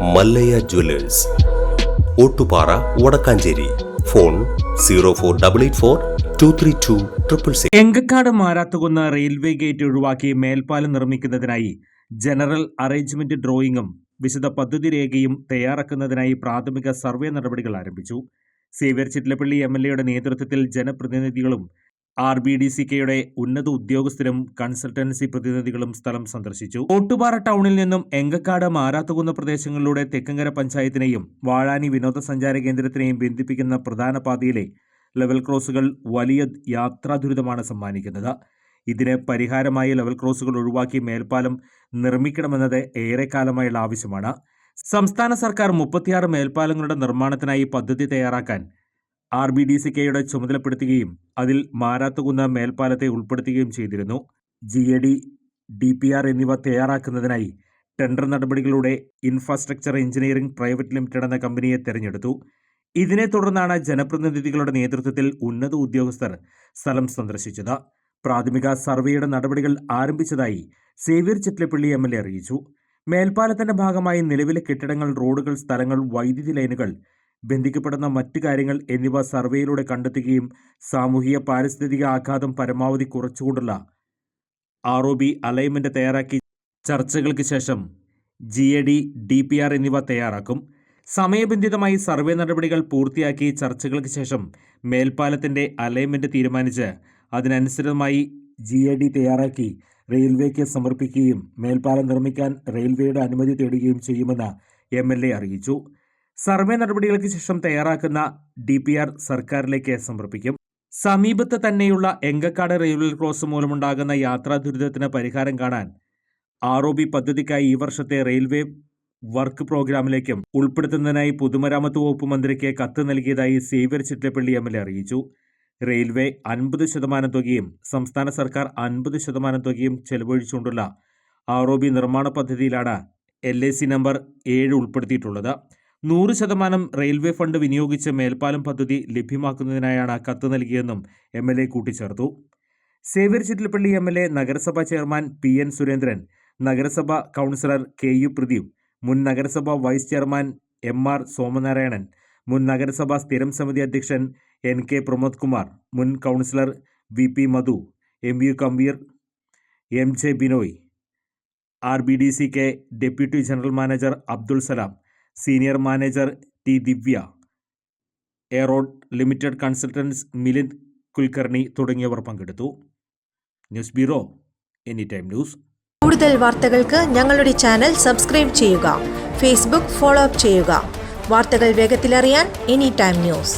Mallayya jewellers, Ottupara, Vadakkanchery. Phone 0488423266. Enkakkad Marathukunnu railway gate ഒഴിവാക്കി മേൽപ്പാലം നിർമ്മിക്കുന്നതിനായി general arrangement ഡ്രോയിങ്ങും വിശദ പദ്ധതി രേഖയും തയ്യാറാക്കുന്നതിനായി പ്രാഥമിക സർവേ നടപടികൾ ആരംഭിച്ചു. സേവ്യർ ചിറ്റലപ്പള്ളി MLAയുടെ നേതൃത്വത്തിൽ ജനപ്രതിനിധികളും RBDCKയുടെ ഉന്നത ഉദ്യോഗസ്ഥരും കൺസൾട്ടൻസി പ്രതിനിധികളും സ്ഥലം സന്ദർശിച്ചു. ഓട്ടുപാറ ടൗണിൽ നിന്നും എങ്കക്കാട് മാരാത്തുകുന്ന് പ്രദേശങ്ങളിലൂടെ തെക്കങ്കര പഞ്ചായത്തിനെയും വാഴാനി വിനോദസഞ്ചാര കേന്ദ്രത്തിനെയും ബന്ധിപ്പിക്കുന്ന പ്രധാന പാതയിലെ ലെവൽ ക്രോസുകൾ വലിയ യാത്രാ ദുരിതമാണ് സമ്മാനിക്കുന്നത്. ഇതിന് പരിഹാരമായി ലെവൽ ക്രോസുകൾ ഒഴിവാക്കി മേൽപ്പാലം നിർമ്മിക്കണമെന്നത് ഏറെക്കാലമായുള്ള ആവശ്യമാണ്. സംസ്ഥാന സർക്കാർ 36 മേൽപ്പാലങ്ങളുടെ നിർമ്മാണത്തിനായി പദ്ധതി തയ്യാറാക്കാൻ RBDCKയുടെ ചുമതലപ്പെടുത്തുകയും അതിൽ മാരാത്തുകുന്ന് മേൽപ്പാലത്തെ ഉൾപ്പെടുത്തുകയും ചെയ്തിരുന്നു. GAD, DPR എന്നിവ തയ്യാറാക്കുന്നതിനായി ടെൻഡർ നടപടികളുടെ ഇൻഫ്രാസ്ട്രക്ചർ എഞ്ചിനീയറിംഗ് പ്രൈവറ്റ് ലിമിറ്റഡ് എന്ന കമ്പനിയെ തെരഞ്ഞെടുത്തു. ഇതിനെ തുടർന്നാണ് ജനപ്രതിനിധികളുടെ നേതൃത്വത്തിൽ ഉന്നത ഉദ്യോഗസ്ഥർ സ്ഥലം സന്ദർശിച്ചത്. പ്രാഥമിക സർവേയുടെ നടപടികൾ ആരംഭിച്ചതായി സേവ്യർ ചിറ്റലപ്പള്ളി MLA അറിയിച്ചു. മേൽപ്പാലത്തിന്റെ ഭാഗമായി നിലവിലെ കെട്ടിടങ്ങൾ, റോഡുകൾ, സ്ഥലങ്ങൾ, വൈദ്യുതി ലൈനുകൾ, ബന്ധിക്കപ്പെടുന്ന മറ്റു കാര്യങ്ങൾ എന്നിവ സർവേയിലൂടെ കണ്ടെത്തുകയും സാമൂഹിക പാരിസ്ഥിതിക ആഘാതം പരമാവധി കുറച്ചുകൊണ്ടുള്ള ROB അലൈൻമെന്റ് തയ്യാറാക്കി ചർച്ചകൾക്ക് ശേഷം GAD, DPR എന്നിവ തയ്യാറാക്കും. സമയബന്ധിതമായി സർവേ നടപടികൾ പൂർത്തിയാക്കി ചർച്ചകൾക്ക് ശേഷം മേൽപ്പാലത്തിന്റെ അലൈൻമെന്റ് തീരുമാനിച്ച് അതിനനുസൃതമായി GAD തയ്യാറാക്കി റെയിൽവേക്ക് സമർപ്പിക്കുകയും മേൽപ്പാലം നിർമ്മിക്കാൻ റെയിൽവേയുടെ അനുമതി തേടുകയും ചെയ്യുമെന്ന് MLA അറിയിച്ചു. സർവേ നടപടികൾക്ക് ശേഷം തയ്യാറാക്കുന്ന DPR സർക്കാരിലേക്ക് സമർപ്പിക്കും. സമീപത്ത് തന്നെയുള്ള എങ്കക്കാട് റെയിൽവേ ക്രോസ് മൂലമുണ്ടാകുന്ന യാത്രാ ദുരിതത്തിന് പരിഹാരം കാണാൻ ROB പദ്ധതിക്കായി ഈ വർഷത്തെ റെയിൽവേ വർക്ക് പ്രോഗ്രാമിലേക്കും ഉൾപ്പെടുത്തുന്നതിനായി പൊതുമരാമത്ത് വകുപ്പ് മന്ത്രിക്ക് കത്ത് നൽകിയതായി സേവ്യർ ചിറ്റലപ്പള്ളി MLA അറിയിച്ചു. റെയിൽവേ 50% തുകയും സംസ്ഥാന സർക്കാർ 50% തുകയും ചെലവഴിച്ചുകൊണ്ടുള്ള ROB നിർമ്മാണ പദ്ധതിയിലാണ് LAC നമ്പർ 7 ഉൾപ്പെടുത്തിയിട്ടുള്ളത്. 100% റെയിൽവേ ഫണ്ട് വിനിയോഗിച്ച് മേൽപ്പാലം പദ്ധതി ലഭ്യമാക്കുന്നതിനായാണ് കത്ത് നൽകിയെന്നും MLA കൂട്ടിച്ചേർത്തു. സേവ്യർ ചിറ്റലപ്പള്ളി MLA, നഗരസഭാ ചെയർമാൻ PN സുരേന്ദ്രൻ, നഗരസഭാ കൗൺസിലർ KU പ്രദീപ്, മുൻ നഗരസഭാ വൈസ് ചെയർമാൻ MR സോമനാരായണൻ, മുൻ നഗരസഭാ സ്ഥിരം സമിതി അധ്യക്ഷൻ NK പ്രമോദ് കുമാർ, മുൻ councillor VP Madhu, MU Kambeer, MJ Binoy, RBDCK deputy general manager Abdul Salam, senior manager T Divya, എയറോഡ് ലിമിറ്റഡ് കൺസൾട്ടൻസ് മിലിന്ദ് കുൽക്കർണി തുടങ്ങിയവർ പങ്കെടുത്തു. News bureau, any time news. കൂടുതൽ വാർത്തകൾക്ക് ഞങ്ങളുടെ ചാനൽ സബ്സ്ക്രൈബ് ചെയ്യുക. ഫേസ്ബുക്ക് ഫോളോ അപ്പ് ചെയ്യുക. വാർത്തകൾ വേഗത്തിലറിയാൻ എനി ടൈം ന്യൂസ്.